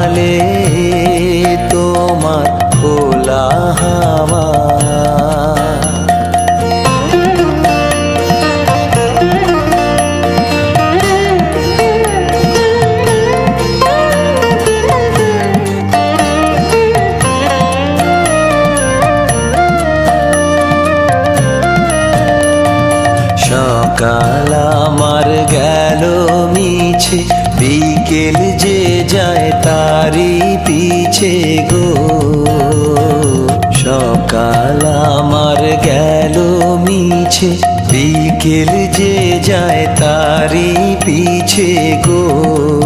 সকালে তোমার খোলা হাওয়া, সকাল আমার গেল মিছে, বিকেল যে যায় তারি পিছে গো। সকাল আমার গেল মিছে, বিকেল যে যায় তারি পিছে গো।